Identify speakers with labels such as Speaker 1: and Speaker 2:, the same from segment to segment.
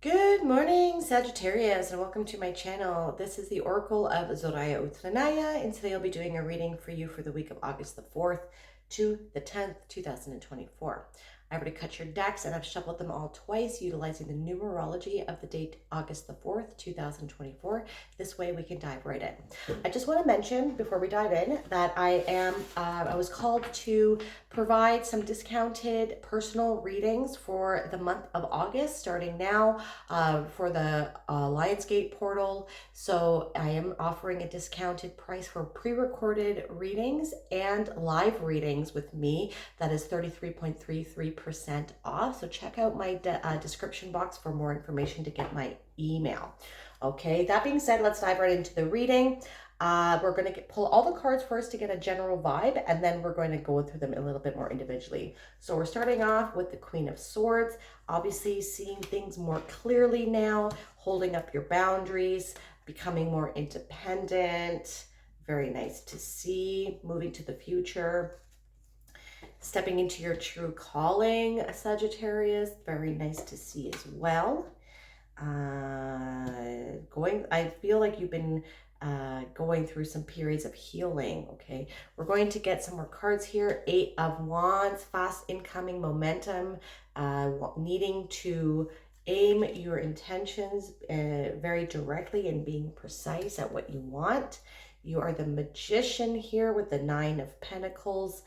Speaker 1: Good morning, Sagittarius, and welcome to my channel. This is the Oracle of Zoraya Utranaya, and today I'll be doing a reading for you for the week of August the 4th to the 10th, 2024. I already cut your decks and I've shuffled them all twice utilizing the numerology of the date August the 4th, 2024. This way we can dive right in. I just want to mention before we dive in that I was called to provide some discounted personal readings for the month of August starting now for the Lionsgate portal. So I am offering a discounted price for pre-recorded readings and live readings with me. That is 33.33% off. So check out my description box for more information to get my email. Okay, that being said, let's dive right into the reading. We're going to pull all the cards first to get a general vibe, and then we're going to go through them a little bit more individually. So we're starting off with the Queen of Swords, obviously seeing things more clearly now, holding up your boundaries, becoming more independent. Very nice to see, moving to the future. Stepping into your true calling, Sagittarius, very nice to see as well. I feel like you've been going through some periods of healing. Okay, we're going to get some more cards here. 8 of Wands, fast incoming momentum, needing to aim your intentions very directly and being precise at what you want. You are the Magician here with the 9 of Pentacles.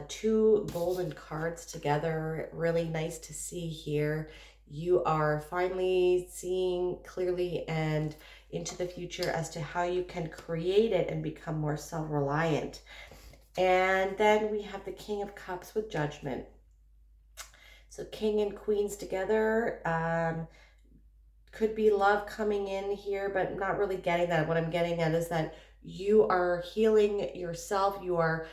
Speaker 1: Two golden cards together, really nice to see here. You are finally seeing clearly and into the future as to how you can create it and become more self-reliant. And then we have the King of Cups with Judgment. So King and Queens together. Could be love coming in here, but I'm not really getting that. What I'm getting at is that you are healing yourself. You are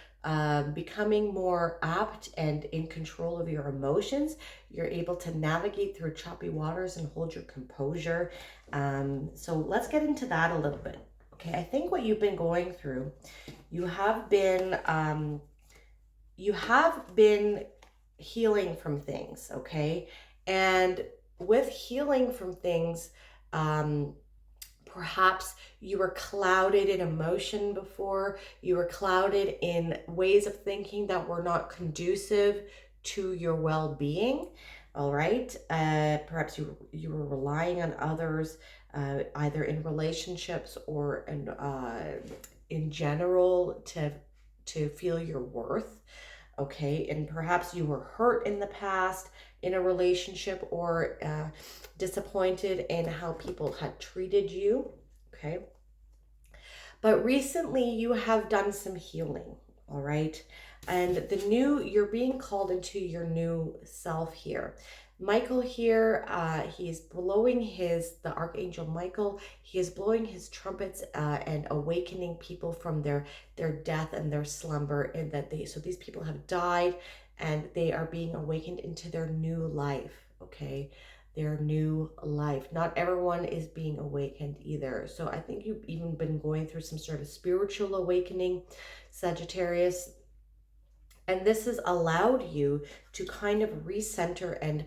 Speaker 1: becoming more apt and in control of your emotions. You're able to navigate through choppy waters and hold your composure. So let's get into that a little bit. Okay, I think what you've been going through, you have been healing from things, okay? And with healing from things, perhaps you were clouded in emotion before, you were clouded in ways of thinking that were not conducive to your well-being. All right, perhaps you were relying on others, either in relationships or in general to feel your worth. Okay, and perhaps you were hurt in the past in a relationship or disappointed in how people had treated you. Okay, but recently you have done some healing. All right, and you're being called into your new self here. Michael here, he's blowing the Archangel Michael, he is blowing his trumpets and awakening people from their death and their slumber, and so these people have died and they are being awakened into their new life, okay? Their new life. Not everyone is being awakened either. So I think you've even been going through some sort of spiritual awakening, Sagittarius. And this has allowed you to kind of recenter and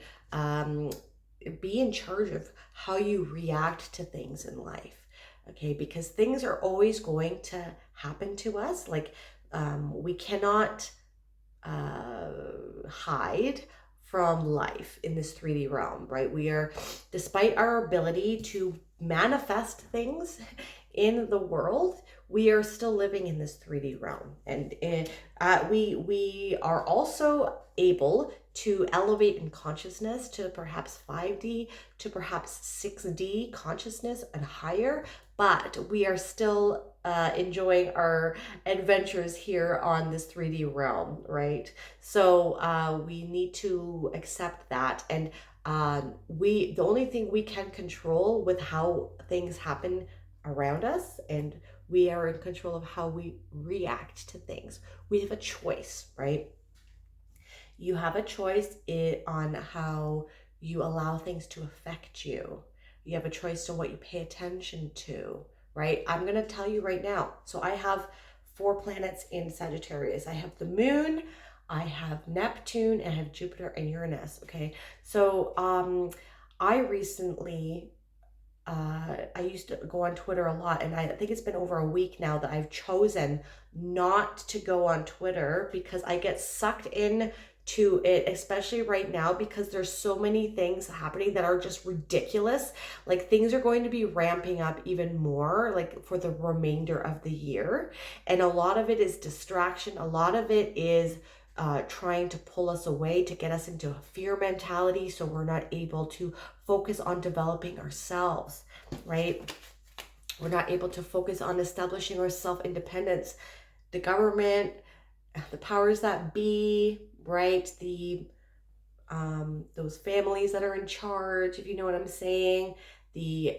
Speaker 1: be in charge of how you react to things in life. Okay, because things are always going to happen to us. Like we cannot hide from life in this 3D realm, right? We are, despite our ability to manifest things in the world, we are still living in this 3D realm, and we are also able to elevate in consciousness to perhaps 5D, to perhaps 6D consciousness and higher, but we are still enjoying our adventures here on this 3D realm, right? So we need to accept that, and the only thing we can control with how things happen around us, and we are in control of how we react to things. We have a choice, right? You have a choice on how you allow things to affect you. You have a choice to what you pay attention to, right? I'm going to tell you right now. So I have 4 planets in Sagittarius. I have the moon, I have Neptune, and I have Jupiter and Uranus, okay? So I recently, I used to go on Twitter a lot, and I think it's been over a week now that I've chosen not to go on Twitter because I get sucked in to it, especially right now, because there's so many things happening that are just ridiculous. Like, things are going to be ramping up even more, like for the remainder of the year. And a lot of it is distraction, a lot of it is trying to pull us away, to get us into a fear mentality, so we're not able to focus on developing ourselves, right? We're not able to focus on establishing our self-independence. The government, the powers that be, right? Those families that are in charge, if you know what I'm saying, the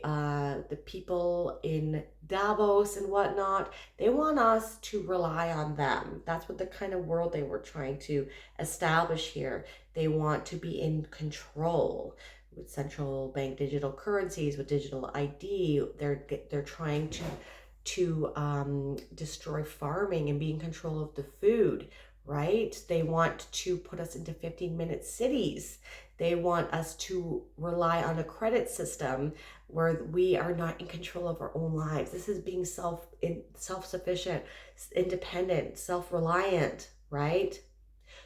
Speaker 1: people in Davos and whatnot, they want us to rely on them. That's what the kind of world they were trying to establish here. They want to be in control with central bank digital currencies, with digital ID. They're trying to destroy farming and be in control of the food, right? They want to put us into 15-minute cities. They want us to rely on a credit system where we are not in control of our own lives. This is being self-sufficient, independent, self-reliant, right?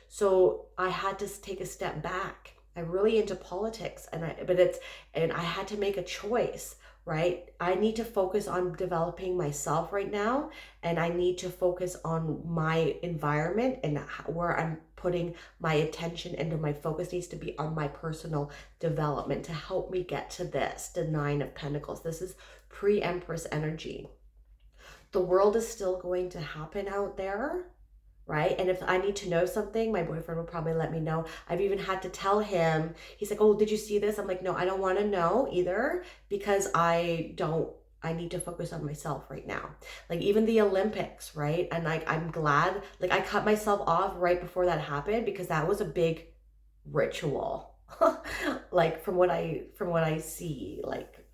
Speaker 1: So I had to take a step back. I'm really into politics, and I had to make a choice, right? I need to focus on developing myself right now, and I need to focus on my environment and where I'm putting my attention, and my focus needs to be on my personal development to help me get to this, the Nine of Pentacles. This is pre-Empress energy. The world is still going to happen out there, right? And if I need to know something, my boyfriend will probably let me know. I've even had to tell him, he's like, oh, did you see this? I'm like, no, I don't want to know either, because I need to focus on myself right now. Like, even the Olympics, right? And like, I'm glad, like, I cut myself off right before that happened, because that was a big ritual. Like, from what I see, like,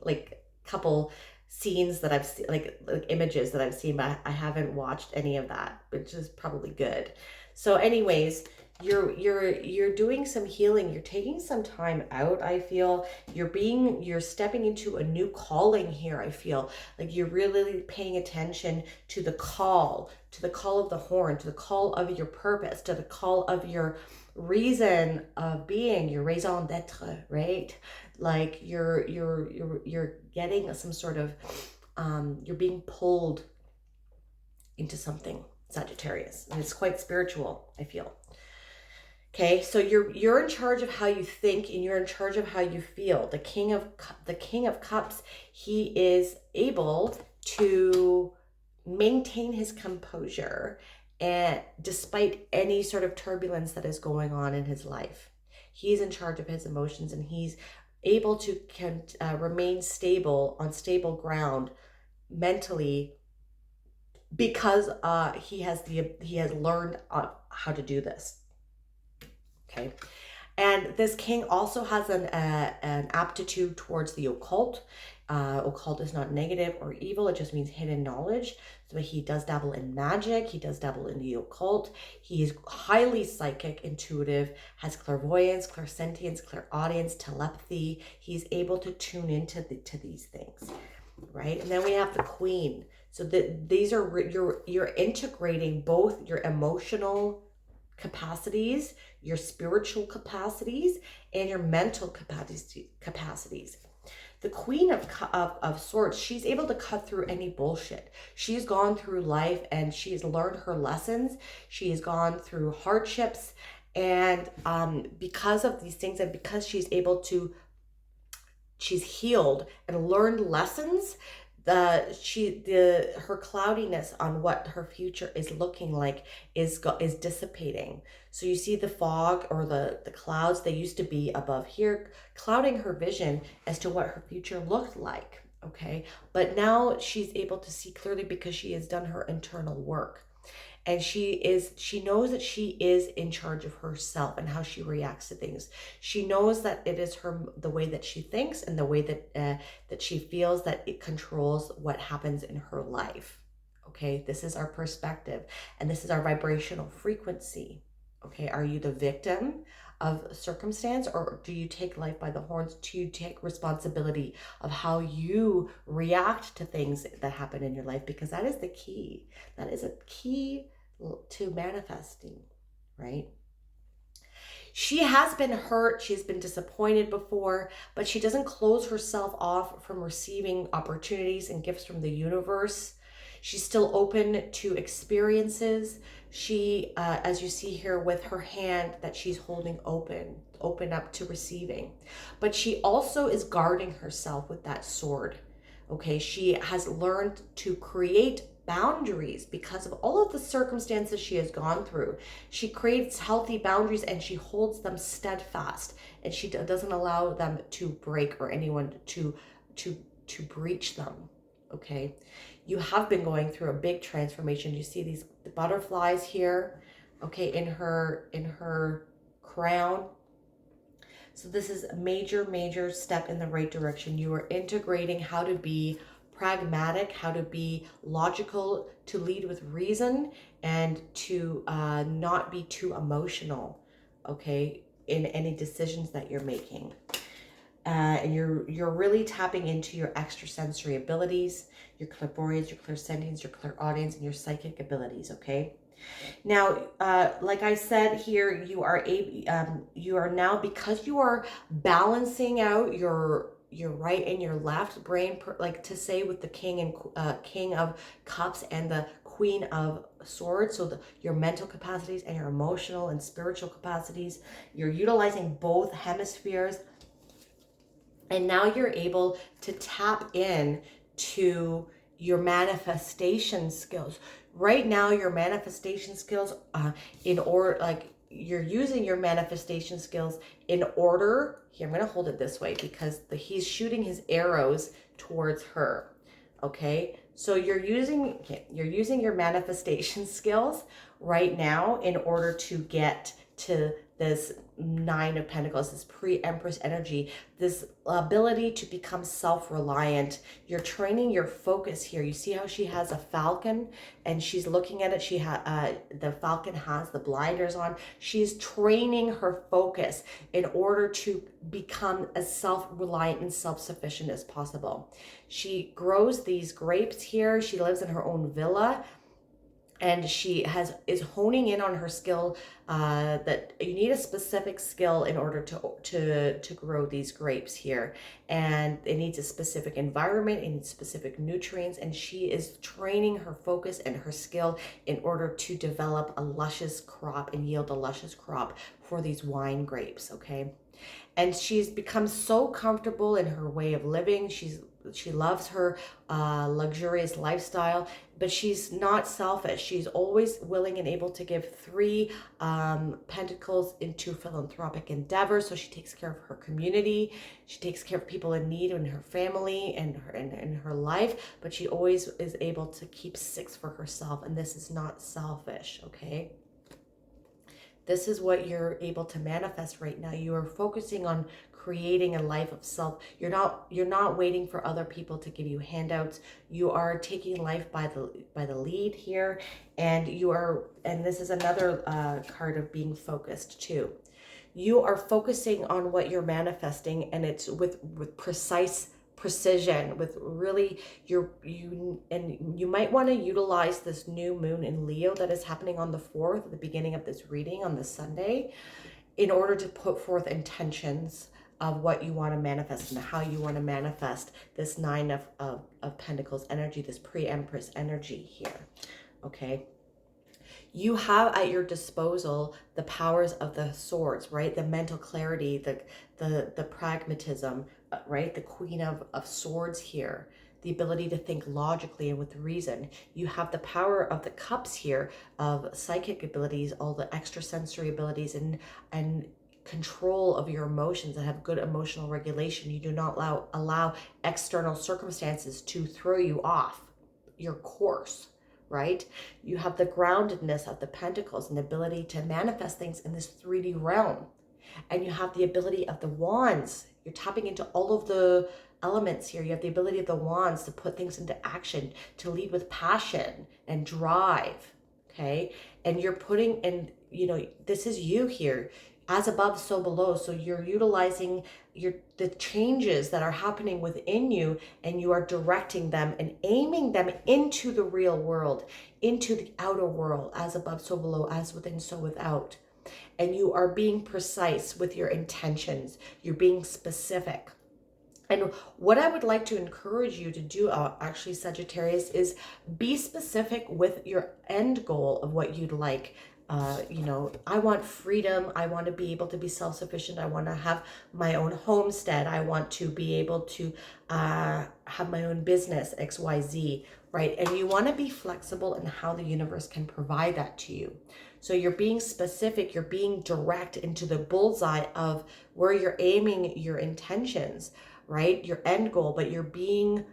Speaker 1: like couple scenes that I've seen, like images that I've seen, but I haven't watched any of that, which is probably good. So anyways, you're doing some healing, you're taking some time out. I feel you're stepping into a new calling here. I feel like you're really paying attention to the call of the horn, to the call of your purpose, to the call of your reason of being, your raison d'être, right? Like, you're getting some sort of you're being pulled into something, Sagittarius, and it's quite spiritual, I feel. Okay, so you're in charge of how you think, and you're in charge of how you feel. The King of Cups, he is able to maintain his composure, and despite any sort of turbulence that is going on in his life, he's in charge of his emotions, and he's able to remain stable, on stable ground mentally, because he has learned how to do this. Okay. And this king also has an aptitude towards the occult. Occult is not negative or evil. It just means hidden knowledge. So he does dabble in magic. He does dabble in the occult. He is highly psychic, intuitive, has clairvoyance, clairsentience, clairaudience, telepathy. He's able to tune into to these things, right? And then we have the Queen. So these are, you're integrating both your emotional capacities, your spiritual capacities, and your mental capacities. The Queen of Swords, she's able to cut through any bullshit. She's gone through life and she's learned her lessons. She has gone through hardships, and because of these things, and because she's healed and learned lessons, her cloudiness on what her future is looking like is dissipating. So you see the fog, or the clouds, they used to be above here, clouding her vision as to what her future looked like. Okay, but now she's able to see clearly, because she has done her internal work. And she knows that she is in charge of herself and how she reacts to things. She knows that it is the way that she thinks, and the way that she feels, that it controls what happens in her life. Okay, this is our perspective, and this is our vibrational frequency. Okay, are you the victim? of circumstance, or do you take life by the horns? Do you take responsibility of how you react to things that happen in your life? Because that is the key. That is a key to manifesting, right? She has been hurt, she's been disappointed before, but she doesn't close herself off from receiving opportunities and gifts from the universe. She's still open to experiences. She, as you see here with her hand that she's holding open up to receiving. But she also is guarding herself with that sword. Okay, she has learned to create boundaries because of all of the circumstances she has gone through. She creates healthy boundaries and she holds them steadfast, and she doesn't allow them to break or anyone to breach them. Okay, you have been going through a big transformation. You see these butterflies here, okay, in her crown. So this is a major step in the right direction. You are integrating how to be pragmatic, how to be logical, to lead with reason, and to not be too emotional, okay, in any decisions that you're making. And you're really tapping into your extrasensory abilities, your clairvoyance, your clairsentience, your clairaudience, and your psychic abilities, okay? Now, like I said here, you are now, because you are balancing out your right and your left brain, like to say with the king of cups and the queen of swords. So your mental capacities and your emotional and spiritual capacities, you're utilizing both hemispheres. And now you're able to tap in to your manifestation skills. Right now, your manifestation skills, in order, like you're using your manifestation skills in order. Here, I'm going to hold it this way because he's shooting his arrows towards her. Okay, so you're using your manifestation skills right now in order to get to this Nine of Pentacles, this pre-Empress energy, this ability to become self-reliant. You're training your focus here. You see how she has a falcon and she's looking at it. The falcon has the blinders on. She's training her focus in order to become as self-reliant and self-sufficient as possible. She grows these grapes here. She lives in her own villa. And she is honing in on her skill, that you need a specific skill in order to grow these grapes here, and it needs a specific environment, it needs specific nutrients, and she is training her focus and her skill in order to develop a luscious crop and yield a luscious crop for these wine grapes. Okay, and she's become so comfortable in her way of living. She loves her luxurious lifestyle, but she's not selfish. She's always willing and able to give 3 pentacles into philanthropic endeavors. So she takes care of her community. She takes care of people in need in her family and in her life, but she always is able to keep 6 for herself. And this is not selfish, okay? This is what you're able to manifest right now. You are focusing on creating a life of self. You're not waiting for other people to give you handouts. You are taking life by the lead here, and this is another card of being focused too. You are focusing on what you're manifesting, and it's with precise precision, with really you might want to utilize this new moon in Leo that is happening on the 4th at the beginning of this reading on this Sunday, in order to put forth intentions of what you want to manifest and how you want to manifest this 9 of Pentacles energy, this pre-Empress energy here. Okay, you have at your disposal the powers of the swords, right? The mental clarity, the pragmatism, right? The Queen of Swords here, the ability to think logically and with reason. You have the power of the cups here, of psychic abilities, all the extrasensory abilities, and control of your emotions, and have good emotional regulation. You do not allow external circumstances to throw you off your course, right? You have the groundedness of the Pentacles and the ability to manifest things in this 3D realm. And you have the ability of the wands. You're tapping into all of the elements here. You have the ability of the wands to put things into action, to lead with passion and drive, okay? And you're putting in, this is you here. as above, so below. So you're utilizing the changes that are happening within you, and you are directing them and aiming them into the real world, into the outer world, as above, so below, as within, so without. And you are being precise with your intentions. You're being specific. And what I would like to encourage you to do, actually, Sagittarius, is be specific with your end goal of what you'd like. I want freedom. I want to be able to be self-sufficient. I want to have my own homestead. I want to be able to have my own business, XYZ, right? And you want to be flexible in how the universe can provide that to you. So you're being specific, you're being direct into the bullseye of where you're aiming your intentions, right? Your end goal, but you're being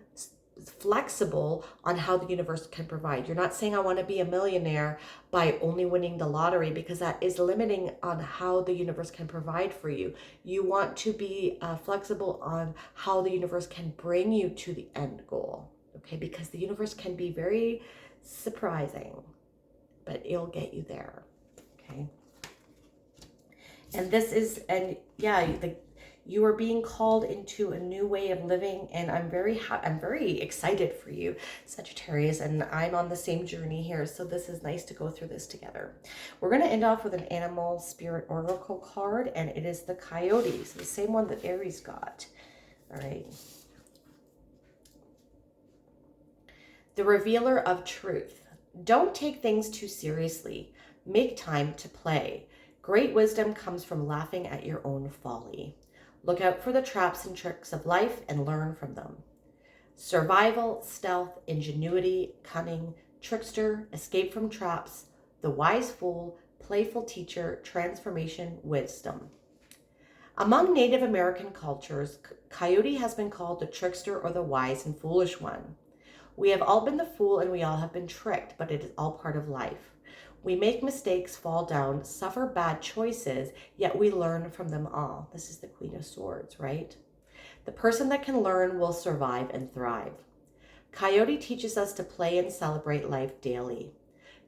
Speaker 1: flexible on how the universe can provide. You're not saying I want to be a millionaire by only winning the lottery, because that is limiting on how the universe can provide for you. You want to be flexible on how the universe can bring you to the end goal, okay? Because the universe can be very surprising, but it'll get you there, okay? And this is, and yeah, you are being called into a new way of living, and I'm very excited for you, Sagittarius, and I'm on the same journey here, so this is nice to go through this together. We're going to end off with an animal spirit oracle card, and it is the Coyote, so the same one that Aries got. All right. The Revealer of Truth. Don't take things too seriously. Make time to play. Great wisdom comes from laughing at your own folly. Look out for the traps and tricks of life and learn from them. Survival, stealth, ingenuity, cunning, trickster, escape from traps, the wise fool, playful teacher, transformation, wisdom. Among Native American cultures, Coyote has been called the trickster or the wise and foolish one. We have all been the fool and we all have been tricked, but it is all part of life. We make mistakes, fall down, suffer bad choices, yet we learn from them all. This is the Queen of Swords, right? The person that can learn will survive and thrive. Coyote teaches us to play and celebrate life daily.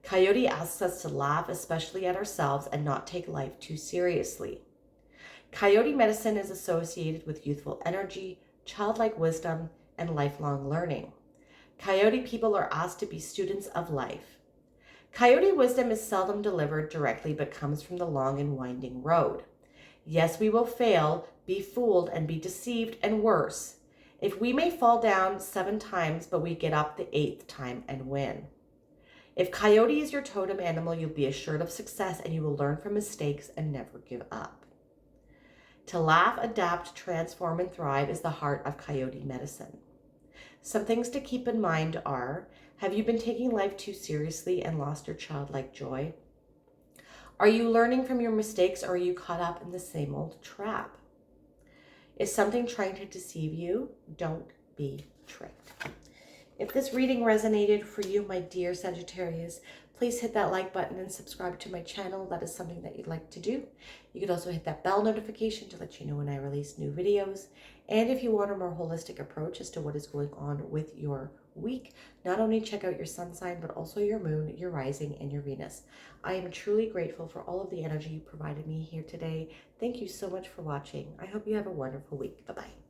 Speaker 1: Coyote asks us to laugh, especially at ourselves, and not take life too seriously. Coyote medicine is associated with youthful energy, childlike wisdom, and lifelong learning. Coyote people are asked to be students of life. Coyote wisdom is seldom delivered directly, but comes from the long and winding road. Yes, we will fail, be fooled, and be deceived, and worse. If we may fall down 7 times, but we get up the 8th time and win. If Coyote is your totem animal, you'll be assured of success, and you will learn from mistakes and never give up. To laugh, adapt, transform, and thrive is the heart of Coyote medicine. Some things to keep in mind are, have you been taking life too seriously and lost your childlike joy? Are you learning from your mistakes, or are you caught up in the same old trap? Is something trying to deceive you? Don't be tricked. If this reading resonated for you, my dear Sagittarius, please hit that like button and subscribe to my channel. That is something that you'd like to do. You could also hit that bell notification to let you know when I release new videos. And if you want a more holistic approach as to what is going on with your week, not only check out your sun sign, but also your moon, your rising, and your Venus. I am truly grateful for all of the energy you provided me here today. Thank you so much for watching. I hope you have a wonderful week. Bye-bye.